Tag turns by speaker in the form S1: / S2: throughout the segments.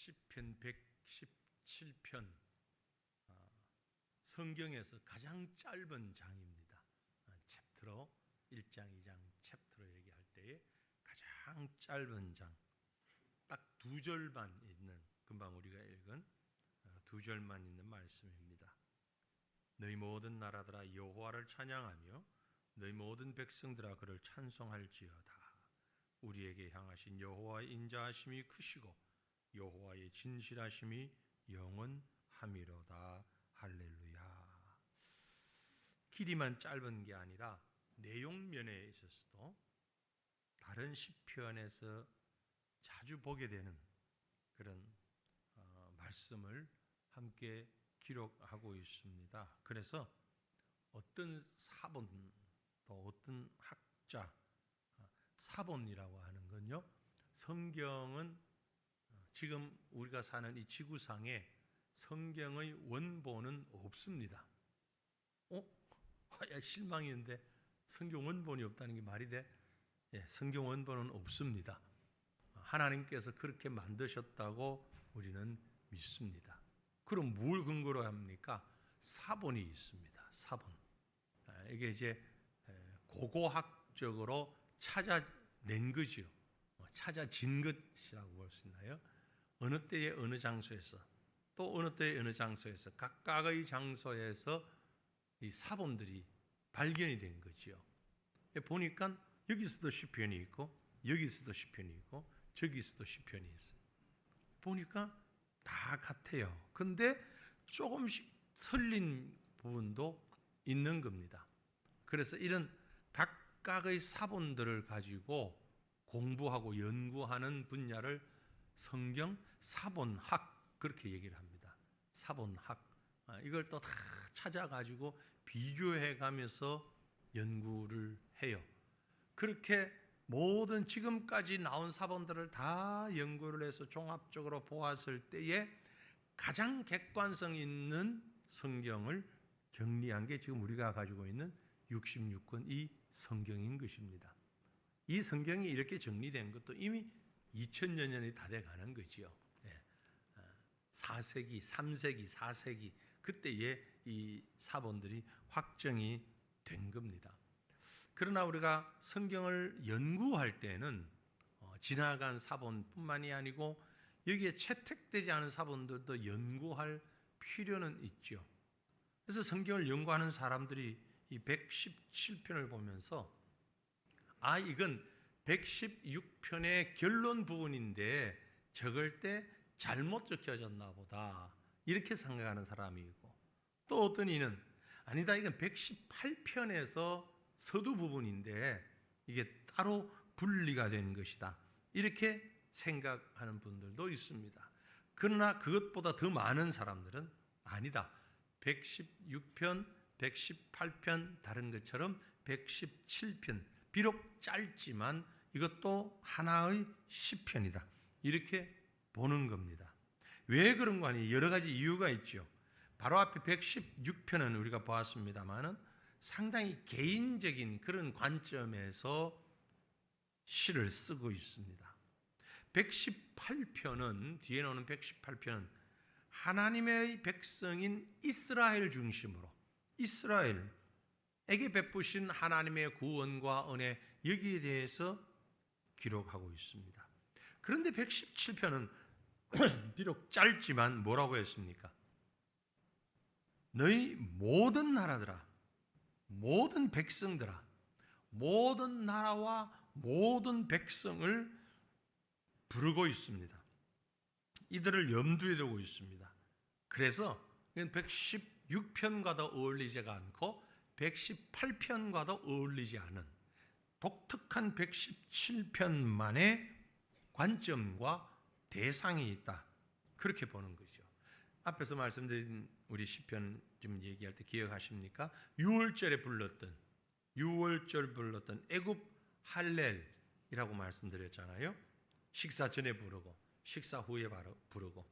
S1: 시편 117편 성경에서 가장 짧은 장입니다. 챕터로 1장, 2장 챕터로 얘기할 때에 가장 짧은 장, 딱 2절만 있는, 금방 우리가 읽은 2절만 있는 말씀입니다. 너희 모든 나라들아 여호와를 찬양하며 너희 모든 백성들아 그를 찬송할지어다. 우리에게 향하신 여호와의 인자하심이 크시고 여호와의 진실하심이 영원하미로다. 할렐루야. 길이만 짧은 게 아니라 내용면에 있어서도 다른 시편에서 자주 보게 되는 그런 말씀을 함께 기록하고 있습니다. 그래서 어떤 사본, 또 어떤 학자, 사본이라고 하는 건요, 성경은 지금 우리가 사는 이 지구상에 성경의 원본은 없습니다. 야, 실망이는데 성경 원본이 없다는 게 말이 돼? 예, 성경 원본은 없습니다. 하나님께서 그렇게 만드셨다고 우리는 믿습니다. 그럼 뭘 근거로 합니까? 사본이 있습니다. 사본. 이게 이제 고고학적으로 찾아낸 거죠. 찾아진 것이라고 볼 수 있나요? 어느 때에 어느 장소에서, 또 어느 때에 어느 장소에서, 각각의 장소에서 이 사본들이 발견이 된 거죠. 보니까 여기서도 시편이 있고 여기서도 시편이 있고 저기서도 시편이 있어요. 보니까 다 같아요. 근데 조금씩 틀린 부분도 있는 겁니다. 그래서 이런 각각의 사본들을 가지고 공부하고 연구하는 분야를 성경 사본학, 그렇게 얘기를 합니다. 사본학. 이걸 또 다 찾아가지고 비교해가면서 연구를 해요. 그렇게 모든 지금까지 나온 사본들을 다 연구를 해서 종합적으로 보았을 때에 가장 객관성 있는 성경을 정리한 게 지금 우리가 가지고 있는 66권 이 성경인 것입니다. 이 성경이 이렇게 정리된 것도 이미 2000여 년이 다 돼가는 거지요. 4세기, 3세기, 4세기 그때에 이 사본들이 확정이 된 겁니다. 그러나 우리가 성경을 연구할 때는 지나간 사본뿐만이 아니고 여기에 채택되지 않은 사본들도 연구할 필요는 있죠. 그래서 성경을 연구하는 사람들이 이 117편을 보면서 이건 116편의 결론 부분인데 적을 때 잘못 적혀졌나 보다, 이렇게 생각하는 사람이 있고, 또 어떤 이는 아니다, 이건 118편에서 서두 부분인데 이게 따로 분리가 된 것이다, 이렇게 생각하는 분들도 있습니다. 그러나 그것보다 더 많은 사람들은 아니다, 116편, 118편 다른 것처럼 117편, 비록 짧지만 이것도 하나의 시편이다, 이렇게 보는 겁니다. 왜 그런 거 아니에요? 여러 가지 이유가 있죠. 바로 앞에 116편은 우리가 보았습니다만은 상당히 개인적인 그런 관점에서 시를 쓰고 있습니다. 118편은, 뒤에 나오는 118편은 하나님의 백성인 이스라엘 중심으로, 이스라엘에게 베푸신 하나님의 구원과 은혜, 여기에 대해서 기록하고 있습니다. 그런데 117편은 비록 짧지만 뭐라고 했습니까? 너희 모든 나라들아, 모든 백성들아, 모든 나라와 모든 백성을 부르고 있습니다. 이들을 염두에 두고 있습니다. 그래서 116편과도 어울리지가 않고 118편과도 어울리지 않은 독특한 117편만의 관점과 대상이 있다, 그렇게 보는 거죠. 앞에서 말씀드린 우리 시편 좀 얘기할 때 기억하십니까? 6월절에 불렀던, 6월절 불렀던 애굽 할렐이라고 말씀드렸잖아요. 식사 전에 부르고 식사 후에 바로 부르고.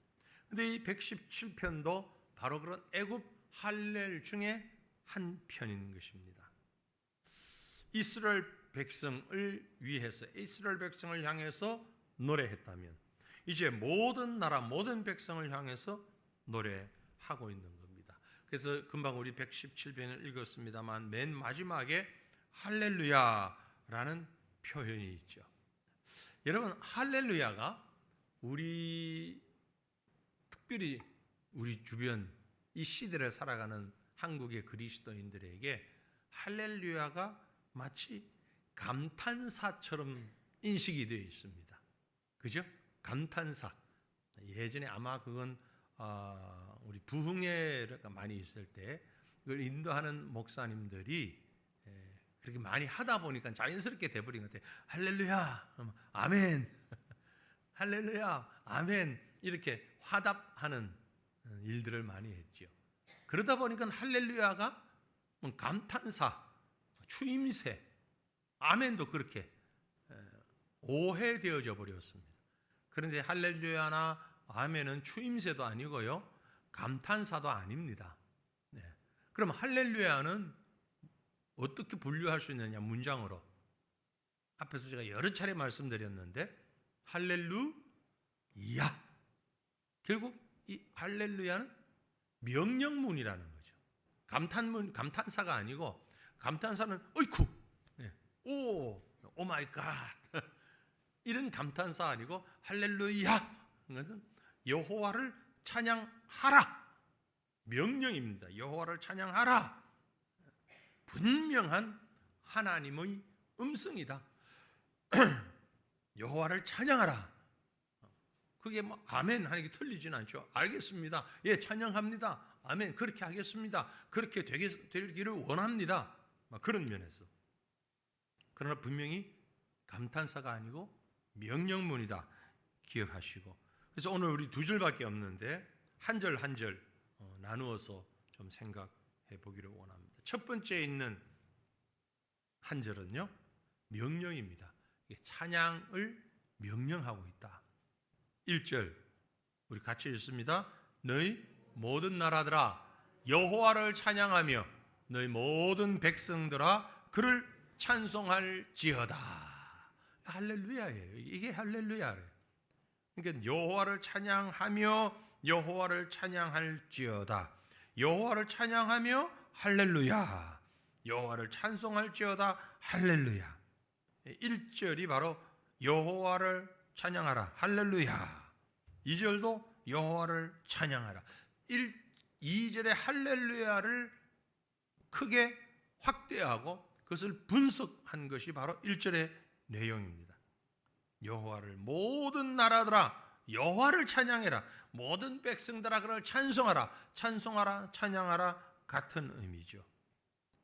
S1: 근데 이 117편도 바로 그런 애굽 할렐 중에 한 편인 것입니다. 이스라엘 백성을 위해서, 이스라엘 백성을 향해서 노래했다면 이제 모든 나라 모든 백성을 향해서 노래하고 있는 겁니다. 그래서 금방 우리 117편을 읽었습니다만 맨 마지막에 할렐루야라는 표현이 있죠. 여러분, 할렐루야가 특별히 우리 주변 이 시대를 살아가는 한국의 그리스도인들에게 할렐루야가 마치 감탄사처럼 인식이 되어 있습니다. 그죠? 감탄사. 예전에 아마 그건 우리 부흥회가 많이 있을 때 그걸 인도하는 목사님들이 그렇게 많이 하다 보니까 자연스럽게 돼버린 것 같아요. 할렐루야, 아멘, 할렐루야, 아멘 이렇게 화답하는 일들을 많이 했죠. 그러다 보니까 할렐루야가 감탄사, 추임새, 아멘도 그렇게 오해되어져 버렸습니다. 그런데 할렐루야나 아멘은 추임새도 아니고요, 감탄사도 아닙니다. 네. 그럼 할렐루야는 어떻게 분류할 수 있느냐? 문장으로. 앞에서 제가 여러 차례 말씀드렸는데 할렐루야. 결국 이 할렐루야는 명령문이라는 거죠. 감탄사가 아니고, 감탄사는 어이쿠, 오 마이 갓 이런 감탄사 아니고, 할렐루야 그것은 여호와를 찬양하라, 명령입니다. 여호와를 찬양하라. 분명한 하나님의 음성이다. 여호와를 찬양하라. 그게 뭐 아멘 하는 게 틀리지는 않죠. 알겠습니다. 예, 찬양합니다. 아멘. 그렇게 하겠습니다. 그렇게 되기를 원합니다. 그런 면에서. 그러나 분명히 감탄사가 아니고 명령문이다. 기억하시고. 그래서 오늘 우리 두 절밖에 없는데 한 절 한 절 나누어서 좀 생각해 보기를 원합니다. 첫 번째 있는 한 절은요, 명령입니다. 찬양을 명령하고 있다. 1절 우리 같이 읽습니다. 너희 모든 나라들아 여호와를 찬양하며 너희 모든 백성들아 그를 찬송할지어다. 할렐루야예요. 이게 할렐루야예요. 그러니까 여호와를 찬양하며 여호와를 찬양할지어다. 여호와를 찬양하며 할렐루야. 여호와를 찬송할지어다. 할렐루야. 1절이 바로 여호와를 찬양하라. 할렐루야. 2절도 여호와를 찬양하라. 2절의 할렐루야를 크게 확대하고 그것을 분석한 것이 바로 1절의 내용입니다. 여호와를 모든 나라들아 여호와를 찬양해라. 모든 백성들아 그를 찬송하라. 찬송하라, 찬양하라 같은 의미죠.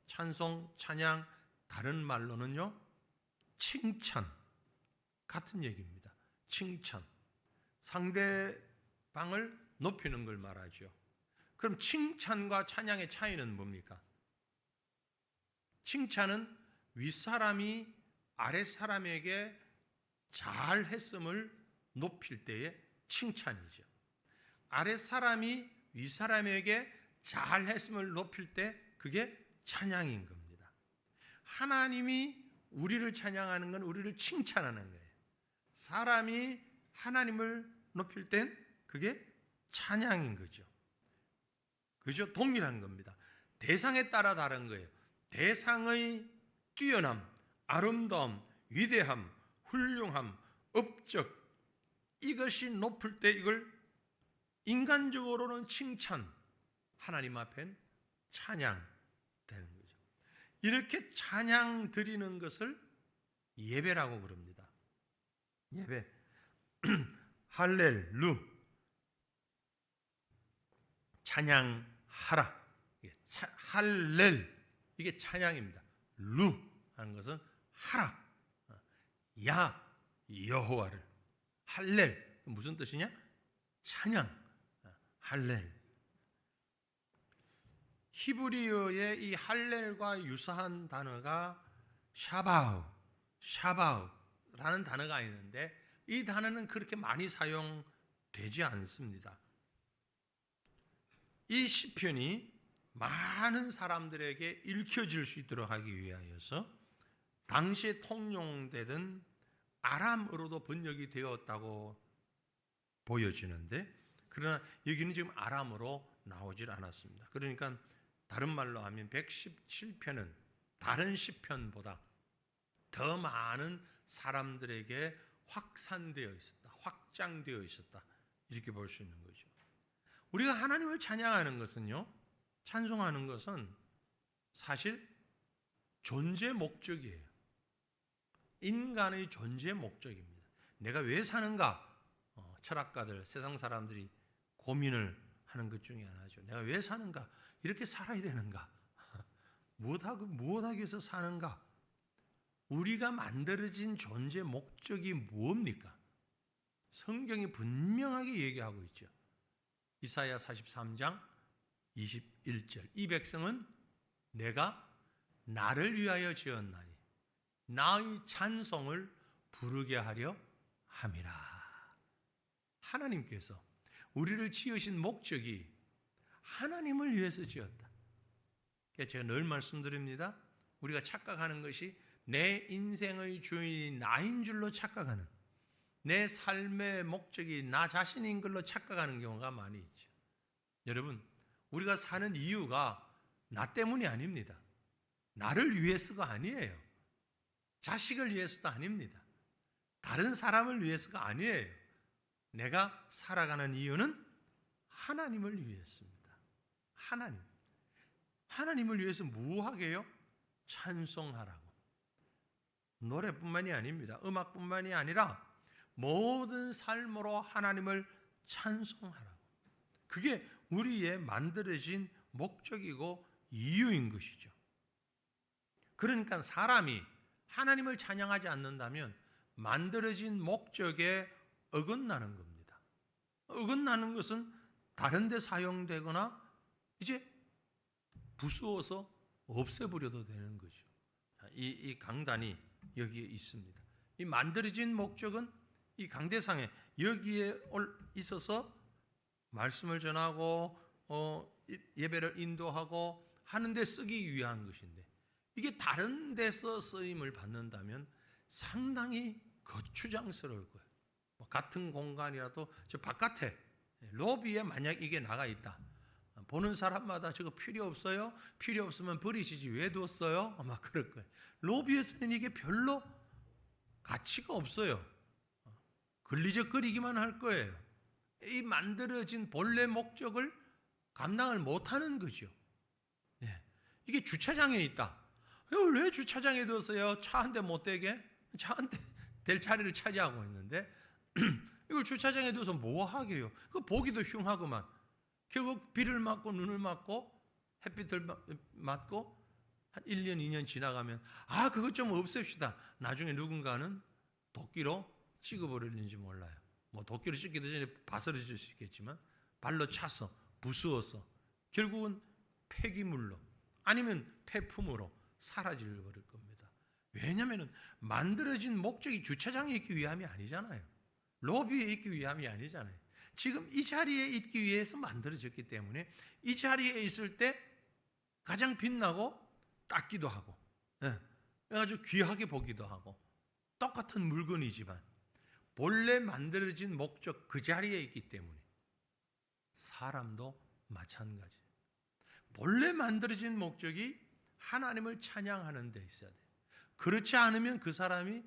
S1: 찬송, 찬양, 다른 말로는요, 칭찬 같은 얘기입니다. 칭찬. 상대방을 높이는 걸 말하죠. 그럼 칭찬과 찬양의 차이는 뭡니까? 칭찬은 윗사람이 아랫사람에게 잘했음을 높일 때의 칭찬이죠. 아랫사람이 윗사람에게 잘했음을 높일 때 그게 찬양인 겁니다. 하나님이 우리를 찬양하는 건 우리를 칭찬하는 거예요. 사람이 하나님을 높일 땐 그게 찬양인 거죠. 그죠? 동일한 겁니다. 대상에 따라 다른 거예요. 대상의 뛰어남, 아름다움, 위대함, 훌륭함, 업적 이것이 높을 때 이걸 인간적으로는 칭찬, 하나님 앞엔 찬양 되는 거죠. 이렇게 찬양 드리는 것을 예배라고 그럽니다. 예배. 할렐루. 찬양하라. 할렐. 이게 찬양입니다. 루 하는 것은 하라. 야 여호와를. 할렐. 무슨 뜻이냐? 찬양. 할렐. 히브리어의 이 할렐과 유사한 단어가 샤바우라는 단어가 있는데 이 단어는 그렇게 많이 사용되지 않습니다. 이 시편이 많은 사람들에게 읽혀질 수 있도록 하기 위하여서 당시에 통용되던 아람어로도 번역이 되었다고 보여지는데, 그러나 여기는 지금 아람어로 나오질 않았습니다. 그러니까 다른 말로 하면 117편은 다른 시편보다 더 많은 사람들에게 확산되어 있었다, 확장되어 있었다, 이렇게 볼 수 있는 거죠. 우리가 하나님을 찬양하는 것은요, 찬송하는 것은 사실 존재 목적이에요. 인간의 존재 목적입니다. 내가 왜 사는가? 철학가들, 세상 사람들이 고민을 하는 것 중에 하나죠. 내가 왜 사는가? 이렇게 살아야 되는가? 무엇하기 위해서 사는가? 우리가 만들어진 존재 목적이 뭡니까? 성경이 분명하게 얘기하고 있죠. 이사야 43장 21절. 이 백성은 내가 나를 위하여 지었나니 나의 찬송을 부르게 하려 함이라. 하나님께서 우리를 지으신 목적이 하나님을 위해서 지었다. 제가 늘 말씀드립니다. 우리가 착각하는 것이 내 인생의 주인이 나인 줄로 착각하는, 내 삶의 목적이 나 자신인 걸로 착각하는 경우가 많이 있죠. 여러분, 우리가 사는 이유가 나 때문이 아닙니다. 나를 위해서가 아니에요. 자식을 위해서도 아닙니다. 다른 사람을 위해서가 아니에요. 내가 살아가는 이유는 하나님을 위해서입니다. 하나님을 위해서 무엇하게요? 찬송하라고. 노래뿐만이 아닙니다. 음악뿐만이 아니라 모든 삶으로 하나님을 찬송하라고. 그게 우리의 만들어진 목적이고 이유인 것이죠. 그러니까 사람이 하나님을 찬양하지 않는다면 만들어진 목적에 어긋나는 겁니다. 어긋나는 것은 다른 데 사용되거나 이제 부수어서 없애버려도 되는 거죠. 이 강단이 여기에 있습니다. 이 만들어진 목적은 이 강대상에 여기에 있어서 말씀을 전하고 예배를 인도하고 하는 데 쓰기 위한 것인데, 이게 다른 데서 쓰임을 받는다면 상당히 거추장스러울 거예요. 같은 공간이라도 저 바깥에 로비에 만약 이게 나가 있다, 보는 사람마다 저거 필요 없어요? 필요 없으면 버리시지 왜 뒀어요? 아마 그럴 거예요. 로비에서는 이게 별로 가치가 없어요. 걸리적거리기만 할 거예요. 이 만들어진 본래 목적을 감당을 못하는 거죠. 이게 주차장에 있다. 이걸 왜 주차장에 뒀어요? 차 한 대 못 대게? 차 한 대 될 자리를 차지하고 있는데 이걸 주차장에 둬서 뭐 하게요? 그 보기도 흉하구만. 결국 비를 맞고 눈을 맞고 햇빛을 맞고 한 1년 2년 지나가면 그것 좀 없앱시다. 나중에 누군가는 도끼로 찍어버리는지 몰라요. 뭐 도끼로 찍기도 전에 바스러질 수 있겠지만 발로 차서 부수어서 결국은 폐기물로 아니면 폐품으로 사라질 버릴 겁니다. 왜냐하면 만들어진 목적이 주차장에 있기 위함이 아니잖아요. 로비에 있기 위함이 아니잖아요. 지금 이 자리에 있기 위해서 만들어졌기 때문에 이 자리에 있을 때 가장 빛나고 닦기도 하고 아주 귀하게 보기도 하고 똑같은 물건이지만 본래 만들어진 목적 그 자리에 있기 때문에 사람도 마찬가지예요. 본래 만들어진 목적이 하나님을 찬양하는 데 있어야 돼요. 그렇지 않으면 그 사람이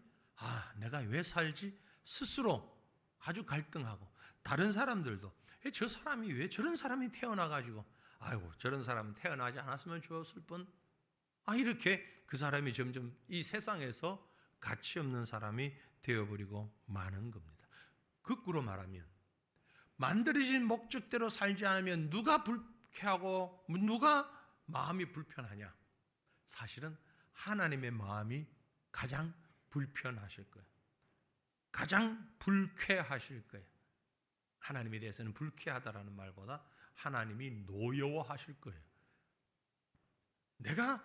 S1: 내가 왜 살지? 스스로 아주 갈등하고 다른 사람들도 저 사람이 왜 저런 사람이 태어나가지고 저런 사람은 태어나지 않았으면 좋았을 뻔 이렇게 그 사람이 점점 이 세상에서 가치 없는 사람이 되어버리고 마는 겁니다. 거꾸로 말하면 만들어진 목적대로 살지 않으면 누가 불쾌하고 누가 마음이 불편하냐? 사실은 하나님의 마음이 가장 불편하실 거예요. 가장 불쾌하실 거예요. 하나님에 대해서는 불쾌하다라는 말보다 하나님이 노여워하실 거예요. 내가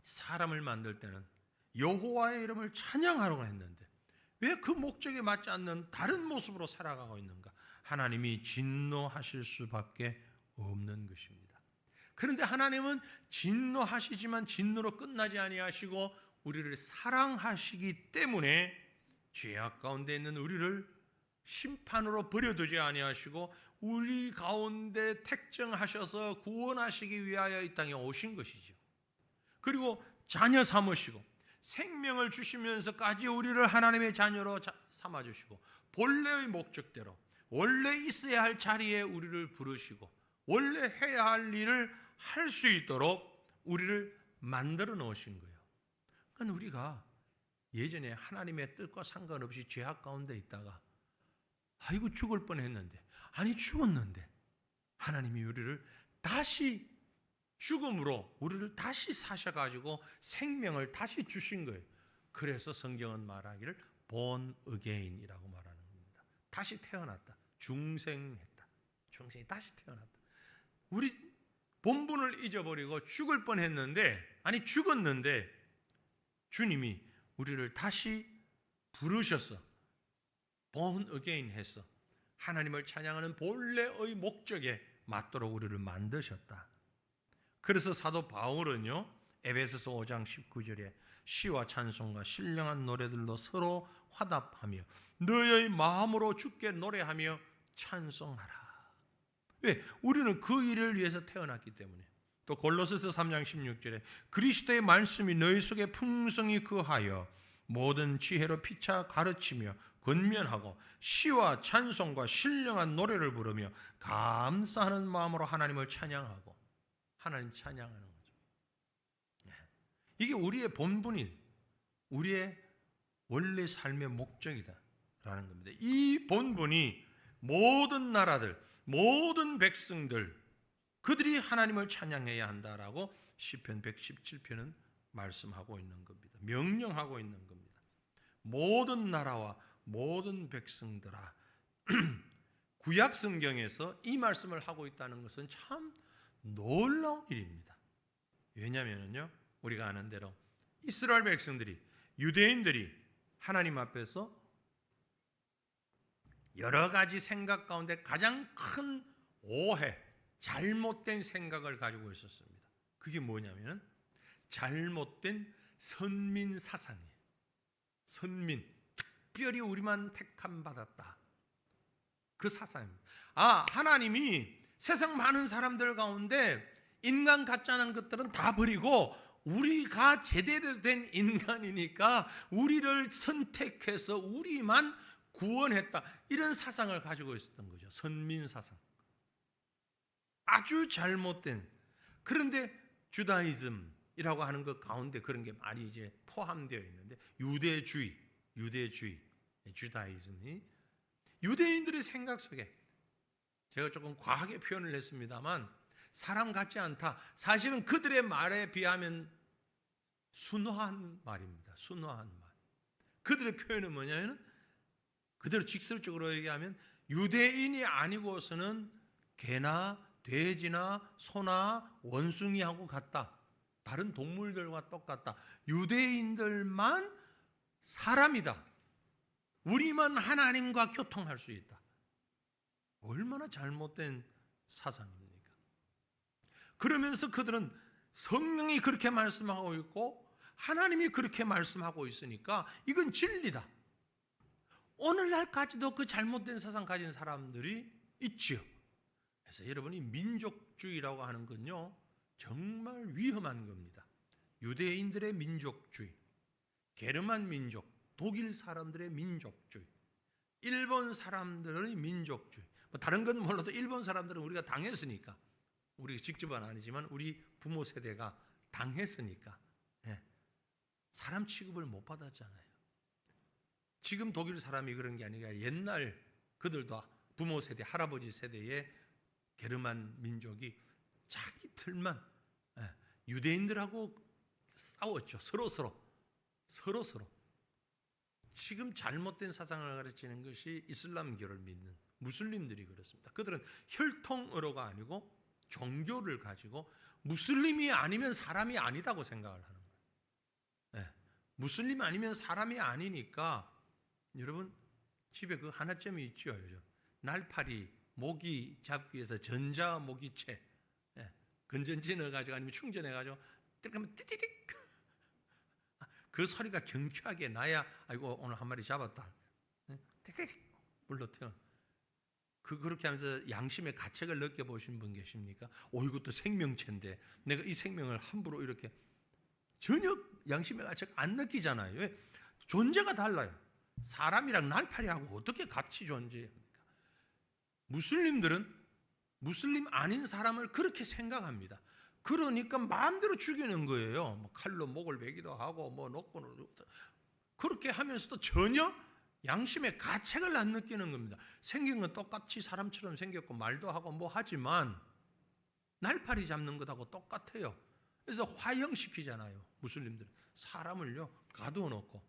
S1: 사람을 만들 때는 여호와의 이름을 찬양하려고 했는데 왜 그 목적에 맞지 않는 다른 모습으로 살아가고 있는가? 하나님이 진노하실 수밖에 없는 것입니다. 그런데 하나님은 진노하시지만 진노로 끝나지 아니하시고 우리를 사랑하시기 때문에 죄악 가운데 있는 우리를 심판으로 버려두지 아니하시고 우리 가운데 택정하셔서 구원하시기 위하여 이 땅에 오신 것이죠. 그리고 자녀 삼으시고 생명을 주시면서까지 우리를 하나님의 자녀로 삼아주시고 본래의 목적대로 원래 있어야 할 자리에 우리를 부르시고 원래 해야 할 일을 할 수 있도록 우리를 만들어 놓으신 거예요. 그러니까 우리가 예전에 하나님의 뜻과 상관없이 죄악 가운데 있다가 아이고 죽을 뻔했는데, 아니 죽었는데 하나님이 우리를 다시 죽음으로 우리를 다시 사셔가지고 생명을 다시 주신 거예요. 그래서 성경은 말하기를 born again이라고 말하는 겁니다. 다시 태어났다. 중생했다. 중생이 다시 태어났다. 우리 본분을 잊어버리고 죽을 뻔했는데, 아니 죽었는데 주님이 우리를 다시 부르셔서 born again 해서 하나님을 찬양하는 본래의 목적에 맞도록 우리를 만드셨다. 그래서 사도 바울은요, 에베소서 5장 19절에 시와 찬송과 신령한 노래들로 서로 화답하며 너의 마음으로 주께 노래하며 찬송하라. 왜? 우리는 그 일을 위해서 태어났기 때문에. 또 골로새서 3장 16절에 그리스도의 말씀이 너희 속에 풍성히 거하여 모든 지혜로 피차 가르치며 권면하고 시와 찬송과 신령한 노래를 부르며 감사하는 마음으로 하나님을 찬양하고, 하나님 찬양하는 거죠. 이게 우리의 본분인, 우리의 원래 삶의 목적이다라는 겁니다. 이 본분이 모든 나라들, 모든 백성들, 그들이 하나님을 찬양해야 한다라고 시편 117편은 말씀하고 있는 겁니다. 명령하고 있는 겁니다. 모든 나라와 모든 백성들아. 구약 성경에서 이 말씀을 하고 있다는 것은 참 놀라운 일입니다. 왜냐하면요, 우리가 아는 대로 이스라엘 백성들이, 유대인들이 하나님 앞에서 여러 가지 생각 가운데 가장 큰 오해, 잘못된 생각을 가지고 있었습니다. 그게 뭐냐면 잘못된 선민 사상이에요. 선민, 특별히 우리만 택함 받았다. 그 사상입니다. 하나님이 세상 많은 사람들 가운데 인간 같지 않은 것들은 다 버리고 우리가 제대로 된 인간이니까 우리를 선택해서 우리만 구원했다. 이런 사상을 가지고 있었던 거죠. 선민 사상. 아주 잘못된. 그런데 주다이즘이라고 하는 것 가운데 그런 게 많이 이제 포함되어 있는데, 유대주의, 주다이즘이 유대인들의 생각 속에, 제가 조금 과하게 표현을 했습니다만 사람 같지 않다. 사실은 그들의 말에 비하면 순화한 말입니다. 순화한 말. 그들의 표현은 뭐냐면 그대로 직설적으로 얘기하면 유대인이 아니고서는 개나 돼지나 소나 원숭이하고 같다. 다른 동물들과 똑같다. 유대인들만 사람이다. 우리만 하나님과 교통할 수 있다. 얼마나 잘못된 사상입니까? 그러면서 그들은 성령이 그렇게 말씀하고 있고 하나님이 그렇게 말씀하고 있으니까 이건 진리다. 오늘날까지도 그 잘못된 사상 가진 사람들이 있지요. 그래서 여러분이 민족주의라고 하는 건요, 정말 위험한 겁니다. 유대인들의 민족주의, 게르만 민족, 독일 사람들의 민족주의, 일본 사람들의 민족주의. 다른 건 몰라도 일본 사람들은 우리가 당했으니까, 우리가 직접은 아니지만 우리 부모 세대가 당했으니까 사람 취급을 못 받았잖아요. 지금 독일 사람이 그런 게 아니라 옛날 그들도 부모 세대, 할아버지 세대의 게르만 민족이 자기들만 유대인들하고 싸웠죠. 서로. 지금 잘못된 사상을 가르치는 것이 이슬람교를 믿는 무슬림들이 그렇습니다. 그들은 혈통으로가 아니고 종교를 가지고 무슬림이 아니면 사람이 아니다고 생각을 하는 거예요. 무슬림 아니면 사람이 아니니까, 여러분 집에 그 하나쯤이 있죠. 요즘 날파리 모기 잡기 위해서 전자 모기채, 건전지 넣어가지고 아니면 충전해가지고 띠릭하면 띠띠릭, 그 소리가 경쾌하게 나야 아이고 오늘 한 마리 잡았다. 띠띠릭. 불로 태어나. 그렇게 하면서 양심의 가책을 느껴보신 분 계십니까? 이것도 생명체인데 내가 이 생명을 함부로 이렇게. 전혀 양심의 가책 안 느끼잖아요. 왜? 존재가 달라요. 사람이랑 날파리하고 어떻게 같이 존재합니까? 무슬림들은 무슬림 아닌 사람을 그렇게 생각합니다. 그러니까 마음대로 죽이는 거예요. 뭐 칼로 목을 베기도 하고 뭐 놓고 그렇게 하면서도 전혀 양심의 가책을 안 느끼는 겁니다. 생긴 건 똑같이 사람처럼 생겼고 말도 하고 뭐 하지만 날파리 잡는 것하고 똑같아요. 그래서 화형시키잖아요. 무슬림들은 사람을요 가두어 놓고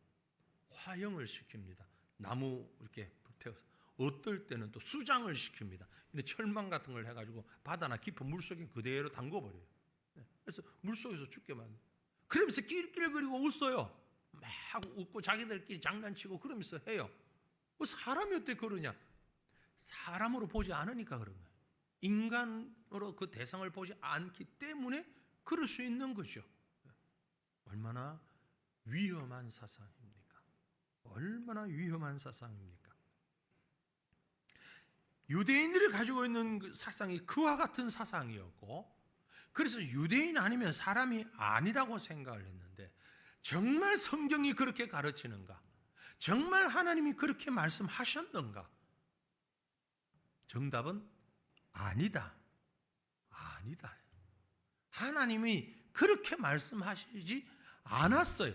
S1: 화형을 시킵니다. 나무 이렇게 태워서 어떨 때는 또 수장을 시킵니다. 근데 철망 같은 걸 해가지고 바다나 깊은 물속에 그대로 담궈버려요. 그래서 물속에서 죽게 만들어요. 그러면서 낄낄거리고 웃어요. 막 웃고 자기들끼리 장난치고 그러면서 해요. 사람이 어떻게 그러냐? 사람으로 보지 않으니까 그런 거예요. 인간으로 그 대상을 보지 않기 때문에 그럴 수 있는 거죠. 얼마나 위험한 사상입니까? 얼마나 위험한 사상입니까? 유대인들이 가지고 있는 그 사상이 그와 같은 사상이었고, 그래서 유대인 아니면 사람이 아니라고 생각을 했는데, 정말 성경이 그렇게 가르치는가? 정말 하나님이 그렇게 말씀하셨는가? 정답은 아니다. 아니다. 하나님이 그렇게 말씀하시지 않았어요.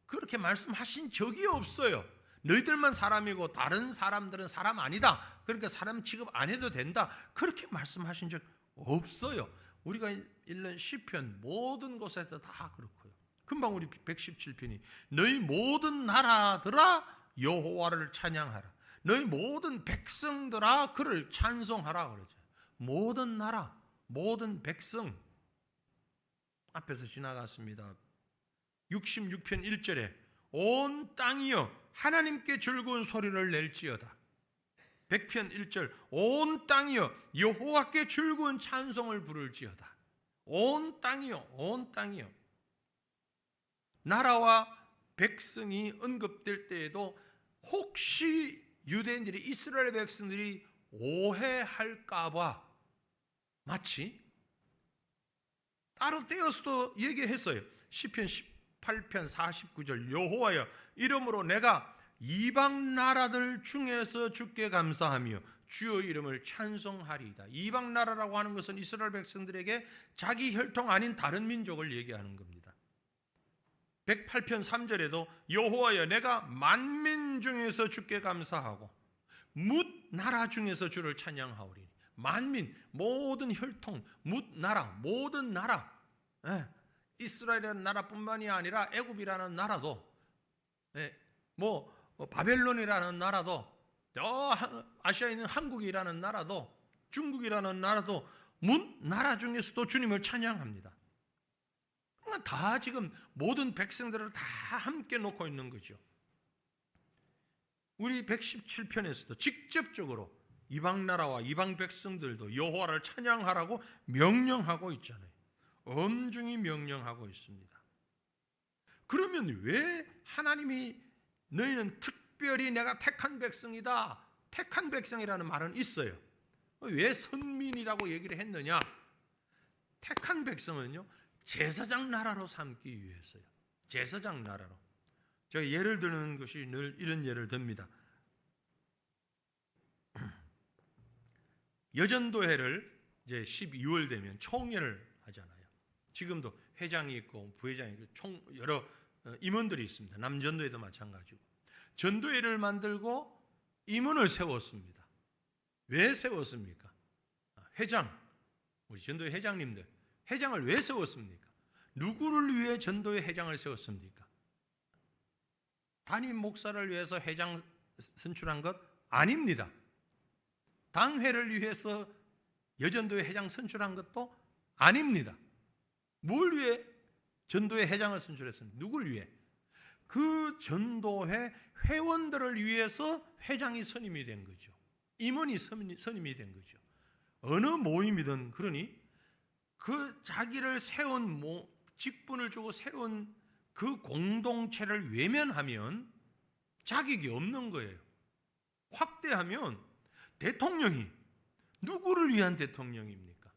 S1: 그렇게 말씀하신 적이 없어요. 너희들만 사람이고 다른 사람들은 사람 아니다. 그러니까 사람 취급 안 해도 된다. 그렇게 말씀하신 적 없어요. 우리가 읽는 시편 모든 곳에서 다 그렇고요. 금방 우리 117편이 너희 모든 나라들아 여호와를 찬양하라. 너희 모든 백성들아 그를 찬송하라 그러죠. 모든 나라, 모든 백성. 앞에서 지나갔습니다. 66편 1절에 온 땅이여 하나님께 즐거운 소리를 낼지어다. 100편 1절 온 땅이여 여호와께 즐거운 찬송을 부를지어다. 온 땅이여, 온 땅이여. 나라와 백성이 언급될 때에도 혹시 유대인들이 이스라엘 백성들이 오해할까 봐 마치 따로 떼어서도 얘기했어요. 시편 18편 49절 여호와여 이름으로 내가 이방 나라들 중에서 주께 감사하며 주의 이름을 찬송하리이다. 이방 나라라고 하는 것은 이스라엘 백성들에게 자기 혈통 아닌 다른 민족을 얘기하는 겁니다. 108편 3절에도 여호와여 내가 만민 중에서 주께 감사하고 뭇 나라 중에서 주를 찬양하오리니. 만민, 모든 혈통, 뭇 나라, 모든 나라. 이스라엘이라는 나라뿐만이 아니라 애굽이라는 나라도, 바벨론이라는 나라도, 아시아에 있는 한국이라는 나라도, 중국이라는 나라도 뭇 나라 중에서도 주님을 찬양합니다. 다 지금 모든 백성들을 다 함께 놓고 있는 거죠. 우리 117편에서도 직접적으로 이방 나라와 이방 백성들도 여호와를 찬양하라고 명령하고 있잖아요. 엄중히 명령하고 있습니다. 그러면 왜 하나님이 너희는 특별히 내가 택한 백성이다. 택한 백성이라는 말은 있어요. 왜 선민이라고 얘기를 했느냐? 택한 백성은요. 제사장 나라로 삼기 위해서요. 제사장 나라로. 제가 예를 드는 것이 늘 이런 예를 듭니다. 여전도회를 이제 12월 되면 총회를 하잖아요. 지금도 회장이 있고 부회장이 있고 여러 임원들이 있습니다. 남전도회도 마찬가지고. 전도회를 만들고 임원을 세웠습니다. 왜 세웠습니까? 회장, 우리 전도회 회장님들, 회장을 왜 세웠습니까? 누구를 위해 전도회 회장을 세웠습니까? 담임 목사를 위해서 회장 선출한 것 아닙니다. 당회를 위해서 여전도회 회장 선출한 것도 아닙니다. 뭘 위해 전도회 회장을 선출했습니까? 누굴 위해? 그 전도회 회원들을 위해서 회장이 선임이 된 거죠. 임원이 선임이 된 거죠. 어느 모임이든 그러니 그 자기를 세운 직분을 주고 세운 그 공동체를 외면하면 자격이 없는 거예요. 확대하면 대통령이 누구를 위한 대통령입니까?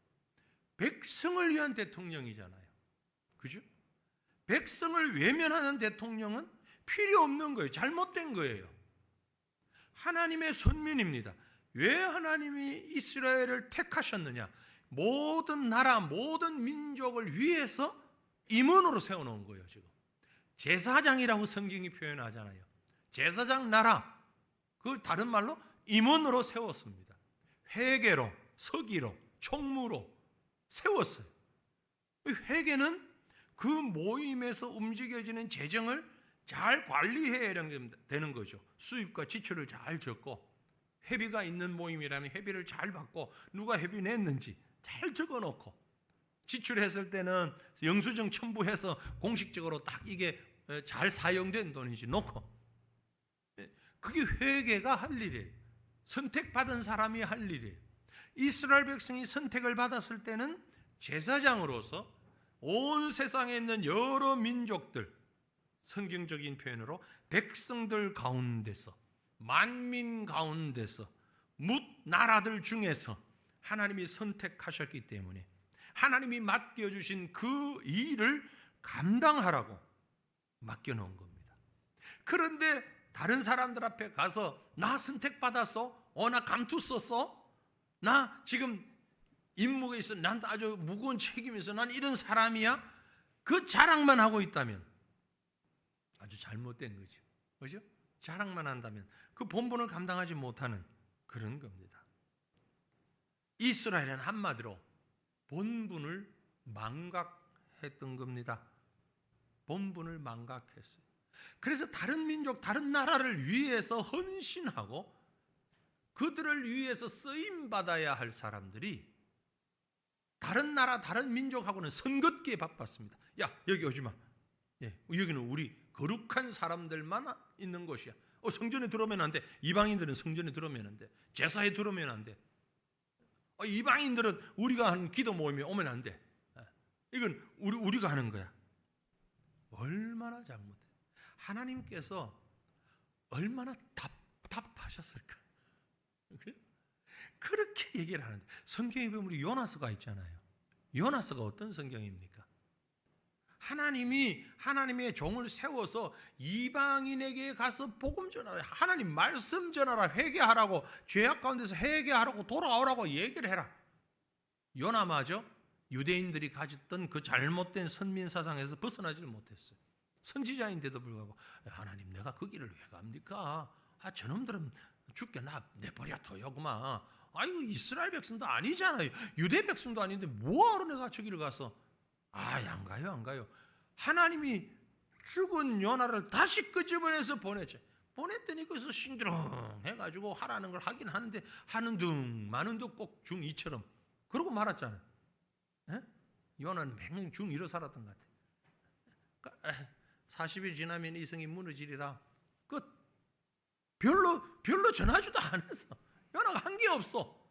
S1: 백성을 위한 대통령이잖아요. 그죠? 백성을 외면하는 대통령은 필요 없는 거예요. 잘못된 거예요. 하나님의 선민입니다. 왜 하나님이 이스라엘을 택하셨느냐? 모든 나라, 모든 민족을 위해서 임원으로 세워놓은 거예요. 지금 제사장이라고 성경이 표현하잖아요. 제사장 나라, 그걸 다른 말로 임원으로 세웠습니다. 회계로, 서기로, 총무로 세웠어요. 회계는 그 모임에서 움직여지는 재정을 잘 관리해야 되는 거죠. 수입과 지출을 잘 적고, 회비가 있는 모임이라면 회비를 잘 받고, 누가 회비 냈는지 잘 적어놓고, 지출했을 때는 영수증 첨부해서 공식적으로 딱 이게 잘 사용된 돈인지 놓고, 그게 회계가 할 일이에요. 선택받은 사람이 할 일이에요. 이스라엘 백성이 선택을 받았을 때는 제사장으로서 온 세상에 있는 여러 민족들, 성경적인 표현으로 백성들 가운데서, 만민 가운데서, 뭇 나라들 중에서 하나님이 선택하셨기 때문에 하나님이 맡겨주신 그 일을 감당하라고 맡겨놓은 겁니다. 그런데 다른 사람들 앞에 가서 나 선택받았어? 나 감투 썼어? 나 지금 임무가 있어? 난 아주 무거운 책임이 있어? 난 이런 사람이야? 그 자랑만 하고 있다면 아주 잘못된 거죠. 그죠? 자랑만 한다면 그 본분을 감당하지 못하는 그런 겁니다. 이스라엘은 한마디로 본분을 망각했던 겁니다. 본분을 망각했어요. 그래서 다른 민족, 다른 나라를 위해서 헌신하고 그들을 위해서 쓰임받아야 할 사람들이 다른 나라, 다른 민족하고는 선긋기에 바빴습니다. 야, 여기 오지 마. 여기는 우리 거룩한 사람들만 있는 곳이야. 성전에 들어오면 안 돼. 이방인들은 성전에 들어오면 안 돼. 제사에 들어오면 안 돼. 이방인들은 우리가 하는 기도 모임에 오면 안 돼. 이건 우리가 하는 거야. 얼마나 잘못해. 하나님께서 얼마나 답답하셨을까. 그렇게 얘기를 하는데, 성경에 보면 우리 요나서가 있잖아요. 요나서가 어떤 성경입니까? 하나님이 하나님의 종을 세워서 이방인에게 가서 복음 전하라, 하나님 말씀 전하라, 회개하라고, 죄악 가운데서 회개하라고, 돌아오라고 얘기를 해라. 요나마저 유대인들이 가졌던 그 잘못된 선민 사상에서 벗어나지를 못했어요. 선지자인데도 불구하고 하나님 내가 그 길을 왜 갑니까? 저놈들은 죽게 내버려둬요 그만. 이거 이스라엘 백성도 아니잖아요. 유대 백성도 아닌데 뭐하러 내가 저 길을 가서. 안 가요, 안 가요. 하나님이 죽은 요나를 다시 끄집어내서 보냈죠. 보냈더니 거기서 싱그렁 해가지고 하라는 걸 하긴 하는데 하는 둥 마는 둥 꼭 중2처럼 그러고 말았잖아요. 요나는 맹 중2로 살았던 것 같아요. 40일 지나면 이성이 무너지리라. 끝. 별로 전하지도 않았어. 요나가 한 게 없어.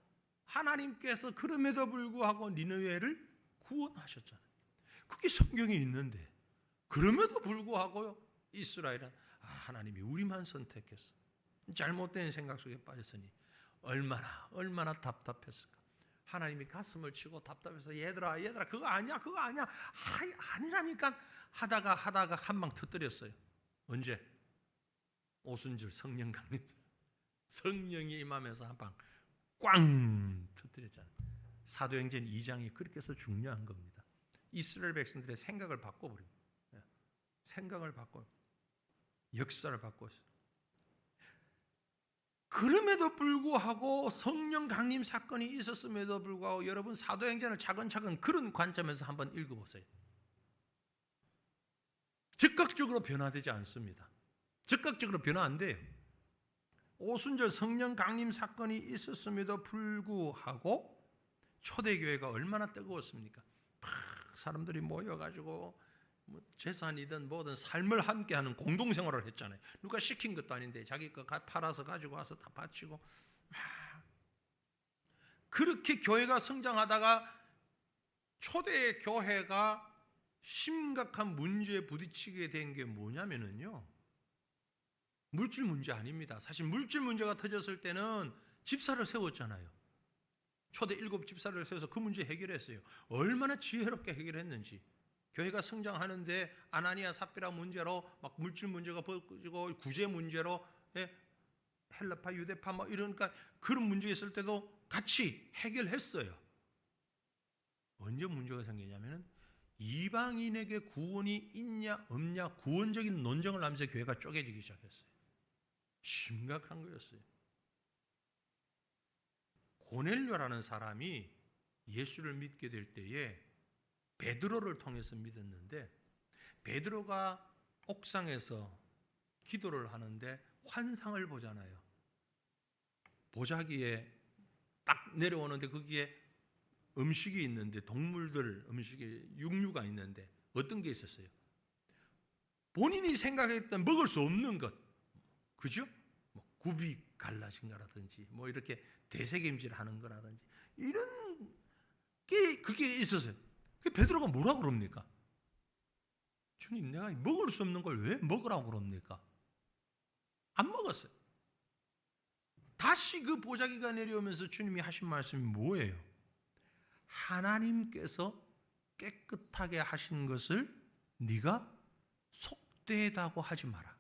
S1: 하나님께서 그럼에도 불구하고 니느웨를 구원하셨잖아요. 그게 성경에 있는데 그럼에도 불구하고 이스라엘은 하나님이 우리만 선택했어. 잘못된 생각 속에 빠졌으니 얼마나 답답했을까. 하나님이 가슴을 치고 답답해서 얘들아 그거 아니야 아니라니까 하다가 한 방 터뜨렸어요. 언제? 오순절 성령 강림, 성령이 임하면서 한 방 꽝 터뜨렸잖아요. 사도행전 2장이 그렇게 해서 중요한 겁니다. 이스라엘 백성들의 생각을 바꿔버립니다. 생각을 바꿔, 역사를 바꿨어요. 그럼에도 불구하고 성령 강림 사건이 있었음에도 불구하고 여러분 사도행전을 차근차근 그런 관점에서 한번 읽어보세요. 즉각적으로 변화되지 않습니다. 즉각적으로 변화 안 돼요. 오순절 성령 강림 사건이 있었음에도 불구하고 초대교회가 얼마나 뜨거웠습니까? 사람들이 모여가지고 재산이든 뭐든 삶을 함께하는 공동생활을 했잖아요. 누가 시킨 것도 아닌데 자기 거 팔아서 가지고 와서 다 바치고. 그렇게 교회가 성장하다가 초대 교회가 심각한 문제에 부딪히게 된 게 뭐냐면요, 물질 문제 아닙니다. 사실 물질 문제가 터졌을 때는 집사를 세웠잖아요. 초대 7집사를 세워서 그 문제 해결했어요. 얼마나 지혜롭게 해결했는지. 교회가 성장하는데 아나니아 삽비라 문제로 막 물질 문제가 벌어지고 구제 문제로 헬라파 유대파 뭐 이러니까 그런 문제 있을 때도 같이 해결했어요. 언제 문제가 생기냐면은 이방인에게 구원이 있냐 없냐 구원적인 논쟁을 하면서 교회가 쪼개지기 시작했어요. 심각한 거였어요. 고넬료라는 사람이 예수를 믿게 될 때에 베드로를 통해서 믿었는데 베드로가 옥상에서 기도를 하는데 환상을 보잖아요. 보자기에 딱 내려오는데 거기에 음식이 있는데 동물들 음식이 육류가 있는데 어떤 게 있었어요? 본인이 생각했던 먹을 수 없는 것, 그죠? 뭐 굽이 갈라진 거라든지 뭐 이렇게 되새김질하는 거라든지 이런 게 그게 있었어요. 그 베드로가 뭐라고 그럽니까? 주님, 내가 먹을 수 없는 걸 왜 먹으라고 그럽니까? 안 먹었어요. 다시 그 보자기가 내려오면서 주님이 하신 말씀이 뭐예요? 하나님께서 깨끗하게 하신 것을 네가 속되다고 하지 마라.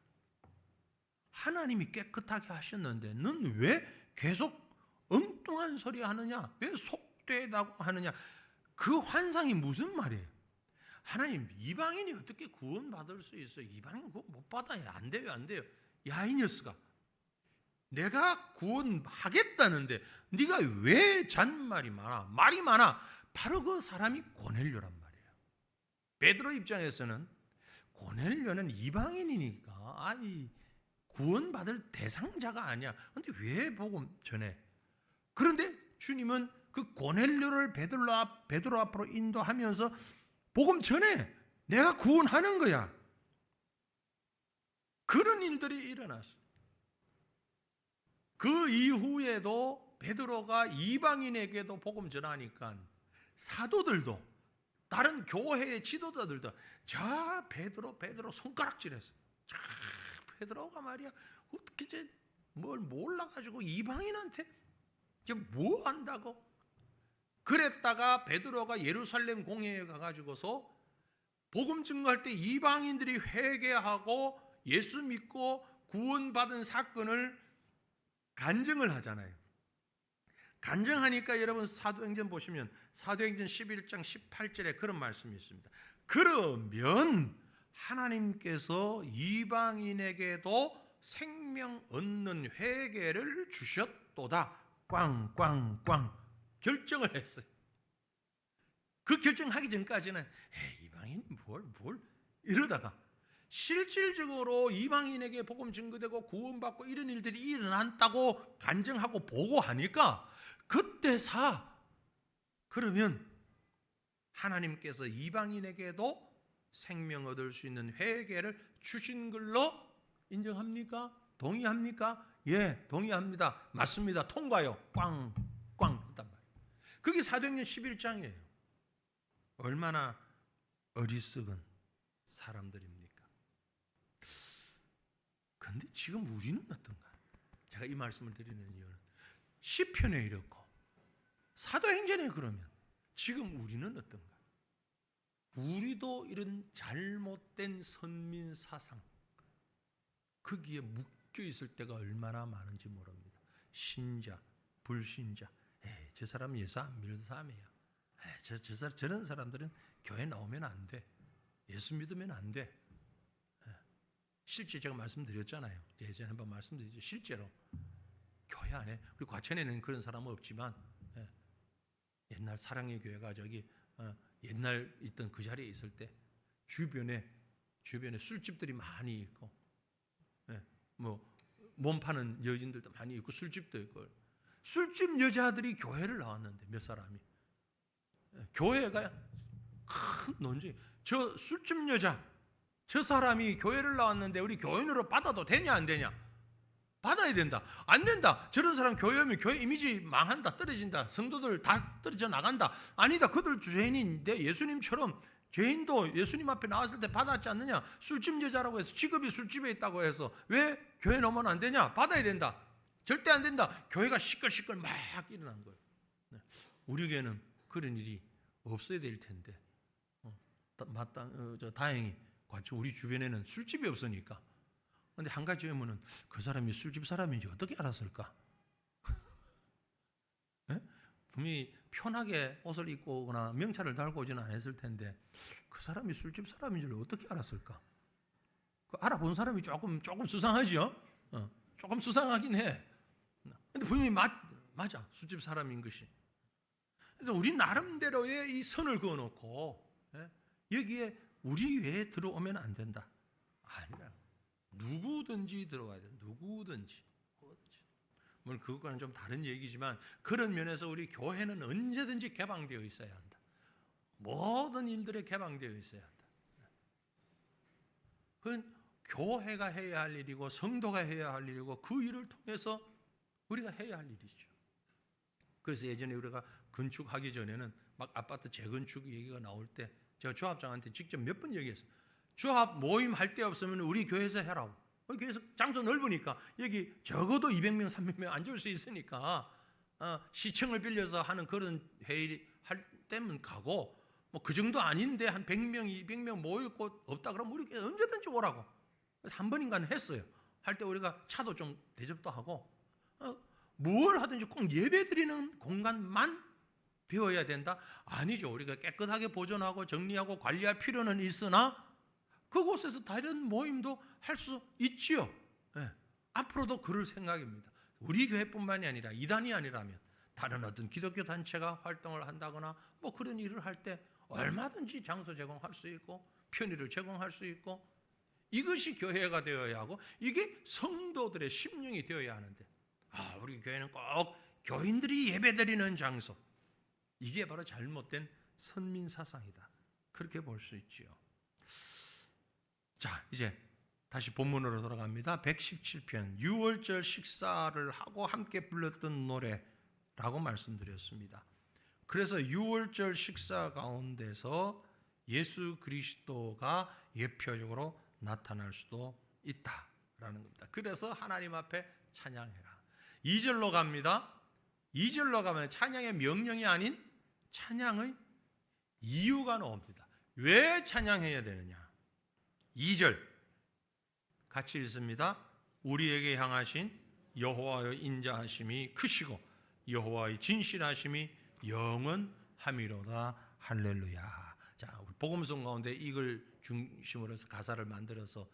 S1: 하나님이 깨끗하게 하셨는데 넌 왜 계속 엉뚱한 소리 하느냐? 왜 속되다고 하느냐? 그 환상이 무슨 말이에요? 하나님, 이방인이 어떻게 구원받을 수 있어요? 이방인 구원 못 받아요. 안 돼요, 안 돼요. 야, 이 녀석아, 내가 구원하겠다는데 네가 왜 잔말이 많아? 말이 많아. 바로 그 사람이 고넬료란 말이에요. 베드로 입장에서는 고넬료는 이방인이니까 아니 구원받을 대상자가 아니야. 근데 왜 복음 전해? 그런데 주님은 그 고넬료를 베드로 앞으로 인도하면서 복음 전해. 내가 구원하는 거야. 그런 일들이 일어났어요. 그 이후에도 베드로가 이방인에게도 복음 전하니까 사도들도 다른 교회의 지도자들도 자 베드로 손가락질했어요. 자 베드로가 말이야 어떻게 이제 뭘 몰라가지고 이방인한테 이제 뭐 한다고? 그랬다가 베드로가 예루살렘 공회에 가가지고서 복음 증거할 때 이방인들이 회개하고 예수 믿고 구원받은 사건을 간증을 하잖아요. 간증하니까 여러분 사도행전 보시면 사도행전 11장 18절에 그런 말씀이 있습니다. 그러면 하나님께서 이방인에게도 생명 얻는 회개를 주셨도다. 꽝꽝꽝 결정을 했어요. 그 결정하기 전까지는 이방인이 뭘 이러다가 실질적으로 이방인에게 복음 증거되고 구원받고 이런 일들이 일어났다고 간증하고 보고하니까 그때사 그러면 하나님께서 이방인에게도 생명 얻을 수 있는 회개를 주신 걸로 인정합니까? 동의합니까? 예, 동의합니다. 맞습니다. 통과요. 꽝 했단 말이에요. 그게 사도행전 11장이에요. 얼마나 어리석은 사람들입니까? 그런데 지금 우리는 어떤가? 제가 이 말씀을 드리는 이유는 시편에 이렇고 사도행전에 그러면 지금 우리는 어떤가? 우리도 이런 잘못된 선민 사상 거기에 묶여 있을 때가 얼마나 많은지 모릅니다. 신자, 불신자, 저 사람 예수 안 믿는 사람이야. 저런 사람들은 교회 나오면 안 돼. 예수 믿으면 안 돼. 실제 제가 말씀드렸잖아요. 예전에 한번 말씀드렸죠. 실제로 교회 안에 우리 과천에는 그런 사람은 없지만 옛날 사랑의 교회가 저기 옛날 있던 그 자리에 있을 때 주변에 술집들이 많이 있고 뭐 몸 파는 여진들도 많이 있고 술집도 있고 술집 여자들이 교회를 나왔는데 몇 사람이 교회가 큰 논쟁. 저 술집 여자 저 사람이 교회를 나왔는데 우리 교인으로 받아도 되냐 안 되냐? 받아야 된다. 안 된다. 저런 사람 교회 오면 교회 이미지 망한다. 떨어진다. 성도들 다 떨어져 나간다. 아니다. 그들 죄인인데 예수님처럼 죄인도 예수님 앞에 나왔을 때 받았지 않느냐? 술집 여자라고 해서 직업이 술집에 있다고 해서 왜 교회 넘으면 안 되냐? 받아야 된다. 절대 안 된다. 교회가 시끌시끌 막 일어난 거예요. 우리 교회는 그런 일이 없어야 될 텐데 다행히 우리 주변에는 술집이 없으니까. 그런데 한 가지 의문은 그 사람이 술집 사람인지 어떻게 알았을까? 분명히 편하게 옷을 입고 오거나 명찰을 달고 오지는 않았을 텐데 그 사람이 술집 사람인 줄 어떻게 알았을까? 알아본 사람이 조금 수상하죠? 조금 수상하긴 해. 근데 분명히 맞아. 술집 사람인 것이. 그래서 우리 나름대로의 이 선을 그어놓고 여기에 우리 외에 들어오면 안 된다. 아니라 누구든지 들어와야 돼. 누구든지. 물론 그것과는 좀 다른 얘기지만 그런 면에서 우리 교회는 언제든지 개방되어 있어야 한다. 모든 일들에 개방되어 있어야 한다. 그건 교회가 해야 할 일이고 성도가 해야 할 일이고 그 일을 통해서 우리가 해야 할 일이죠. 그래서 예전에 우리가 건축하기 전에는 막 아파트 재건축 얘기가 나올 때 제가 조합장한테 직접 몇 번 얘기했어요. 조합 모임 할 데 없으면 우리 교회에서 해라고. 교회에서 장소 넓으니까 여기 적어도 200명, 300명 앉을 수 있으니까 시청을 빌려서 하는 그런 회의 할 때면 가고 뭐 그 정도 아닌데 한 100명, 200명 모일 곳 없다 그러면 우리 교회 언제든지 오라고. 한 번인가는 했어요. 할 때 우리가 차도 좀 대접도 하고 뭘 하든지 꼭 예배 드리는 공간만 되어야 된다? 아니죠. 우리가 깨끗하게 보존하고 정리하고 관리할 필요는 있으나 그곳에서 다른 모임도 할 수 있지요. 앞으로도 그럴 생각입니다. 우리 교회뿐만이 아니라 이단이 아니라면 다른 어떤 기독교 단체가 활동을 한다거나 뭐 그런 일을 할 때 얼마든지 장소 제공할 수 있고 편의를 제공할 수 있고 이것이 교회가 되어야 하고 이게 성도들의 심령이 되어야 하는데 우리 교회는 꼭 교인들이 예배드리는 장소, 이게 바로 잘못된 선민사상이다. 그렇게 볼 수 있지요. 자, 이제 다시 본문으로 돌아갑니다. 117편 6월절 식사를 하고 함께 불렀던 노래라고 말씀드렸습니다. 그래서 6월절 식사 가운데서 예수 그리스도가 예표적으로 나타날 수도 있다라는 겁니다. 그래서 하나님 앞에 찬양해라. 2절로 갑니다. 2절로 가면 찬양의 명령이 아닌 찬양의 이유가 나옵니다. 왜 찬양해야 되느냐? 2절 같이 읽습니다. 우리에게 향하신 여호와의 인자하심이 크시고 여호와의 진실하심이 영원함이로다. 할렐루야. 자, 우리 복음성 가운데 이걸 중심으로 해서 가사를 만들어서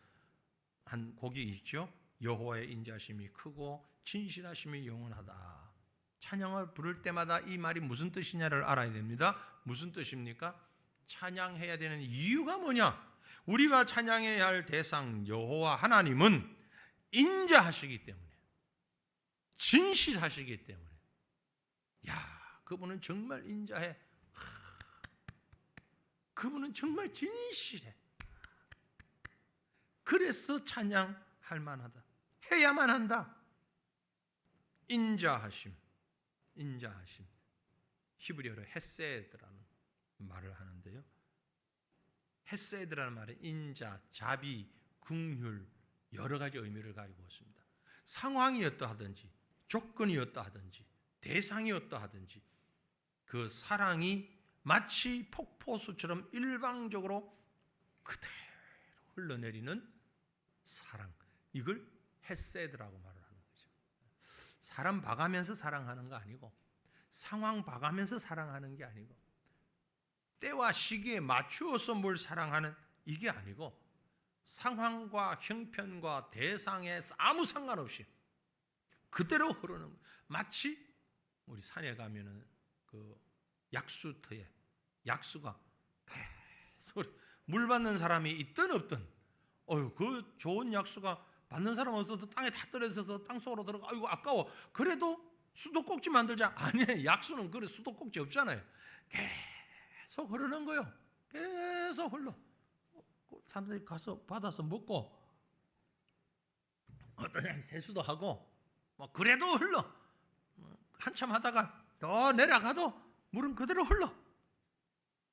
S1: 한 곡이 있죠. 여호와의 인자하심이 크고 진실하심이 영원하다. 찬양을 부를 때마다 이 말이 무슨 뜻이냐를 알아야 됩니다. 무슨 뜻입니까? 찬양해야 되는 이유가 뭐냐? 우리가 찬양해야 할 대상 여호와 하나님은 인자하시기 때문에, 진실하시기 때문에. 그분은 정말 인자해. 그분은 정말 진실해. 그래서 찬양할 만하다. 해야만 한다. 인자하심. 히브리어로 헤세드라는 말을 하는데요. 헤세드라는 말은 인자, 자비, 긍휼 여러 가지 의미를 가지고 있습니다. 상황이 어떠하든지 조건이 어떠하든지 대상이 어떠하든지 그 사랑이 마치 폭포수처럼 일방적으로 그대로 흘러내리는 사랑, 이걸 헤세드라고 말을 하는 거죠. 사람 봐가면서 사랑하는 거 아니고 상황 봐가면서 사랑하는 게 아니고 때와 시기에 맞추어서 뭘 사랑하는 이게 아니고 상황과 형편과 대상에 아무 상관없이 그대로 흐르는, 마치 우리 산에 가면은 그 약수터에 약수가 계속 물 받는 사람이 있든 없든 그 좋은 약수가 받는 사람 없어도 땅에 다 떨어져서 땅속으로 들어가 아이고 아까워. 그래도 수도꼭지 만들자. 아니, 약수는 그래 수도꼭지 없잖아요. 계속 흐르는 거요. 계속 흘러. 사람들이 가서 받아서 먹고 어떤 사람이 세수도 하고 그래도 흘러. 한참 하다가 더 내려가도 물은 그대로 흘러.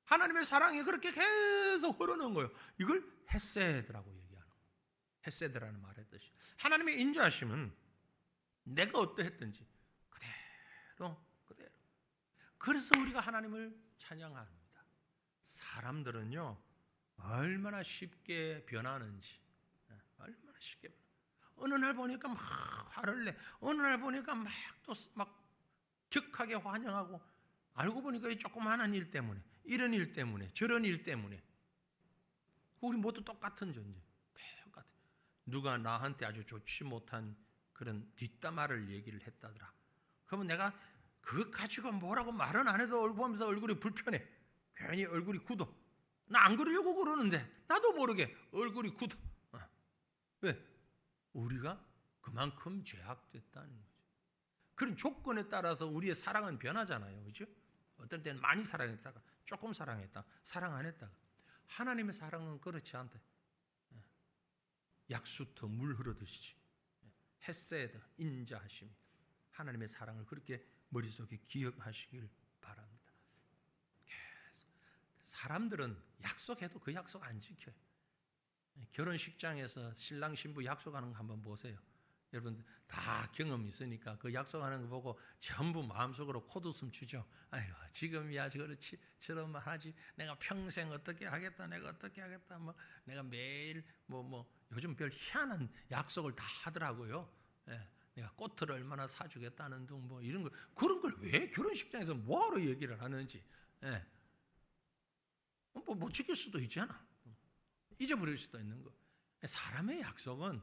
S1: 하나님의 사랑이 그렇게 계속 흐르는 거예요. 이걸 헤세드라고 얘기하는 거예요. 헤세드라는 말의 뜻이. 하나님의 인자하심은 내가 어떠했든지 그대로. 그래서 우리가 하나님을 찬양합니다. 사람들은요, 얼마나 쉽게 변하는지, 얼마나 쉽게 변하. 어느 날 보니까 막 화를 내, 어느 날 보니까 막 또 막 격하게 환영하고, 알고 보니까 이 조그마한 일 때문에, 이런 일 때문에, 저런 일 때문에, 우리 모두 똑같은 존재. 똑같아. 누가 나한테 아주 좋지 못한 그런 뒷담화를 얘기를 했다더라. 그러면 내가 그거 가지고 뭐라고 말은 안 해도 보면서 얼굴이 불편해. 괜히 얼굴이 굳어. 나 안 그러려고 그러는데 나도 모르게 얼굴이 굳어. 왜? 우리가 그만큼 죄악됐다는 거죠. 그런 조건에 따라서 우리의 사랑은 변하잖아요. 그렇죠? 어떨 때는 많이 사랑했다가 조금 사랑했다가 사랑 안 했다가. 하나님의 사랑은 그렇지 않다. 약수터 물 흐르듯이 헤세드, 인자하심이 하나님의 사랑을 그렇게 머릿속에 기억하시길 바랍니다. 사람들은 약속해도 그 약속 안 지켜요. 결혼식장에서 신랑 신부 약속하는 거 한번 보세요. 여러분 다 경험이 있으니까 그 약속하는 거 보고 전부 마음속으로 콧웃음 주죠. 아이고 지금이야 그렇지 저런 말 하지. 내가 평생 어떻게 하겠다. 내가 어떻게 하겠다. 뭐 내가 매일 뭐 요즘 별 희한한 약속을 다 하더라고요. 예. 내가 꽃을 얼마나 사주겠다는 등 뭐 이런 거 그런 걸 왜 결혼식장에서 뭐하러 얘기를 하는지. 예. 못 지킬 수도 있잖아. 잊어버릴 수도 있는 거. 사람의 약속은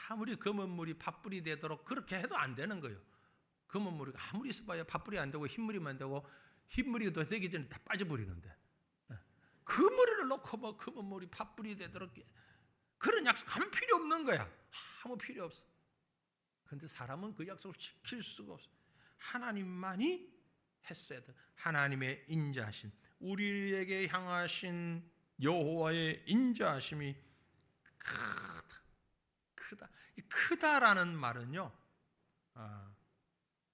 S1: 아무리 검은 물이 팥불이 되도록 그렇게 해도 안 되는 거예요. 검은 물이 아무리 있어봐야 팥불이 안 되고 흰물이만 되고 흰물이 더 되기 전에 다 빠져버리는데 그 머리를 놓고 뭐 검은 물이 팥불이 되도록 그런 약속 아무 필요 없는 거야. 아무 필요 없어. 그런데 사람은 그 약속을 지킬 수가 없어. 하나님만이 헤세드, 하나님의 인자하심, 우리에게 향하신 여호와의 인자하심이 크다. 이 크다라는 말은요,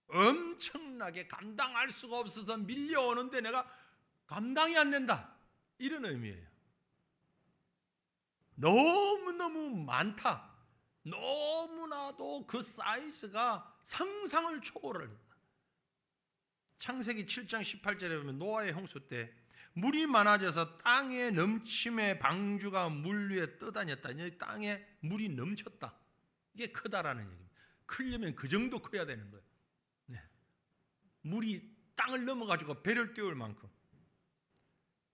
S1: 엄청나게 감당할 수가 없어서 밀려오는데 내가 감당이 안 된다. 이런 의미예요. 너무너무 많다. 너무나도 그 사이즈가 상상을 초월한다. 창세기 7장 18절에 보면 노아의 홍수 때 물이 많아져서 땅의 넘침에 방주가 물 위에 떠다녔다. 땅에 물이 넘쳤다. 이게 크다라는 얘기입니다. 크려면 그 정도 커야 되는 거예요. 네. 물이 땅을 넘어가지고 배를 띄울 만큼.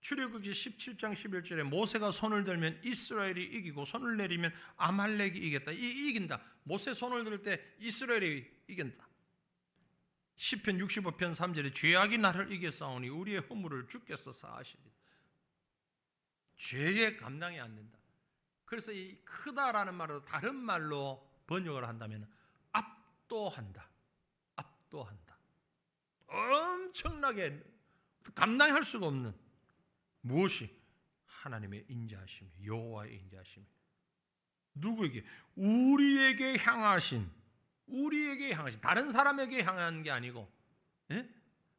S1: 출애굽기 17장 11절에 모세가 손을 들면 이스라엘이 이기고 손을 내리면 아말렉이 이겼다. 이긴다. 모세 손을 들 때 이스라엘이 이긴다. 시편 65편 3절에 죄악이 나를 이겨싸우니 우리의 허물을 주께서 사하시리다. 죄에 감당이 안 된다. 그래서 이 크다라는 말로 다른 말로 번역을 한다면 압도한다. 압도한다. 엄청나게 감당할 수가 없는 무엇이? 하나님의 인자하심이, 여호와의 인자하심이. 누구에게? 우리에게 향하신, 다른 사람에게 향한 게 아니고,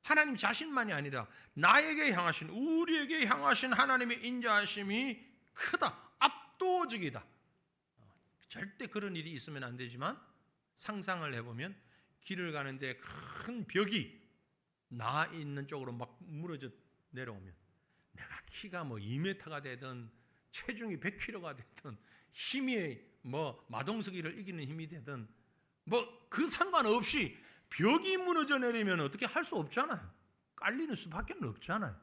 S1: 하나님 자신만이 아니라 나에게 향하신, 우리에게 향하신 하나님의 인자하심이 크다, 압도적이다. 절대 그런 일이 있으면 안 되지만 상상을 해보면 길을 가는데 큰 벽이 나 있는 쪽으로 막 무너져 내려오면 내가 키가 뭐 2m가 되든 체중이 100kg가 되든 힘이 뭐 마동석이를 이기는 힘이 되든 뭐 그 상관없이 벽이 무너져 내리면 어떻게 할 수 없잖아요. 깔리는 수밖에 없잖아요.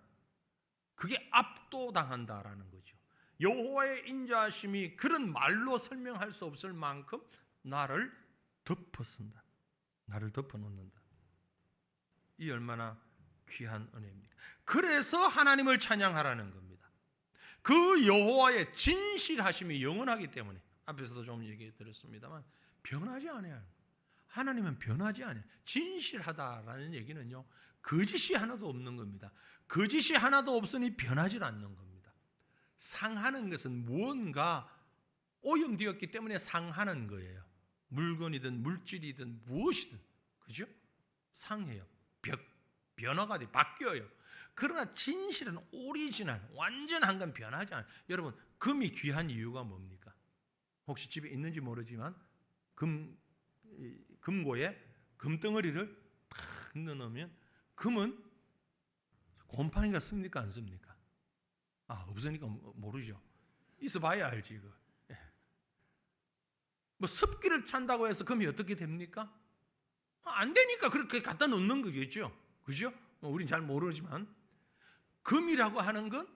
S1: 그게 압도당한다라는 거죠. 여호와의 인자하심이 그런 말로 설명할 수 없을 만큼 나를 덮어쓴다. 나를 덮어놓는다. 이 얼마나 귀한 은혜입니까? 그래서 하나님을 찬양하라는 겁니다. 그 여호와의 진실하심이 영원하기 때문에 앞에서도 좀 얘기 드렸습니다만 변하지 않아요. 하나님은 변하지 않아요. 진실하다라는 얘기는요, 거짓이 하나도 없는 겁니다. 거짓이 하나도 없으니 변하지 않는 겁니다. 상하는 것은 무언가 오염되었기 때문에 상하는 거예요. 물건이든 물질이든 무엇이든, 그죠? 상해요. 변화가 돼, 바뀌어요. 그러나 진실은 오리지널, 완전한 건 변하지 않아요. 여러분, 금이 귀한 이유가 뭡니까? 혹시 집에 있는지 모르지만 금고에 금덩어리를 탁 넣어놓으면 금은 곰팡이가 씁니까 안 씁니까? 없으니까 모르죠. 있어봐야 알지 이거. 뭐 습기를 찬다고 해서 금이 어떻게 됩니까? 안 되니까 그렇게 갖다 놓는 거겠죠. 그죠? 우린 잘 모르지만 금이라고 하는 건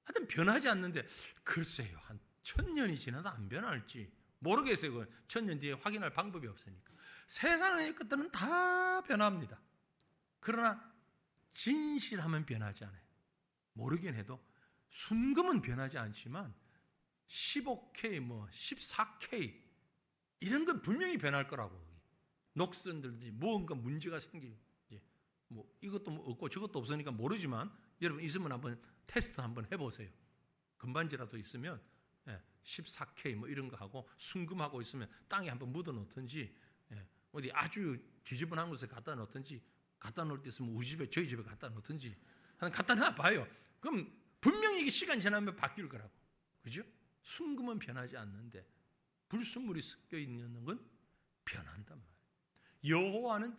S1: 하여튼 변하지 않는데 글쎄요, 한 1000년이 지나도 안 변할지 모르겠어요. 그건 1000년 뒤에 확인할 방법이 없으니까. 세상의 것들은 다 변합니다. 그러나 진실하면 변하지 않아요. 모르긴 해도 순금은 변하지 않지만 15K, 14K 이런 건 분명히 변할 거라고. 녹슨들이 뭔가 문제가 생기고 이것도 없고 저것도 없으니까 모르지만 여러분 있으면 한번 테스트 한번 해보세요. 금반지라도 있으면 14K 이런 거 하고 순금하고 있으면 땅에 한번 묻어 놓든지 어디 아주 지저분한 곳에 갖다 놓든지, 갖다 놓을 때 있으면 우리 집에 저희 집에 갖다 놓든지 갖다 놔봐요. 그럼 분명히 이게 시간 지나면 바뀔 거라고. 그죠? 순금은 변하지 않는데 불순물이 섞여 있는 건 변한단 말이에요. 여호와는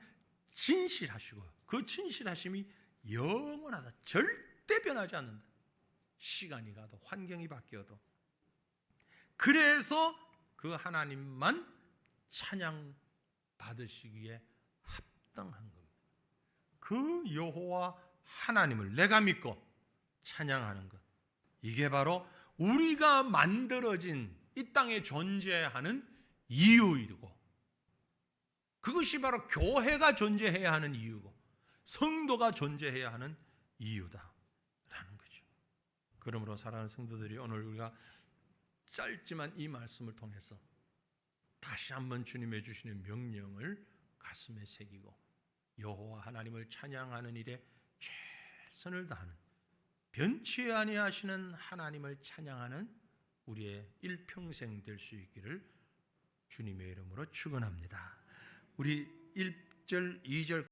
S1: 진실하시고 그 진실하심이 영원하다. 절대 변하지 않는다. 시간이 가도 환경이 바뀌어도. 그래서 그 하나님만 찬양 받으시기에 합당한 겁니다. 그 여호와 하나님을 내가 믿고 찬양하는 것, 이게 바로 우리가 만들어진 이 땅에 존재하는 이유이고, 그것이 바로 교회가 존재해야 하는 이유고 성도가 존재해야 하는 이유다라는 거죠. 그러므로 사랑하는 성도들이, 오늘 우리가 짧지만 이 말씀을 통해서 다시 한번 주님의 주시는 명령을 가슴에 새기고 여호와 하나님을 찬양하는 일에 최선을 다하는, 변치 아니하시는 하나님을 찬양하는 우리의 일평생 될 수 있기를 주님의 이름으로 축원합니다. 우리 1절, 2절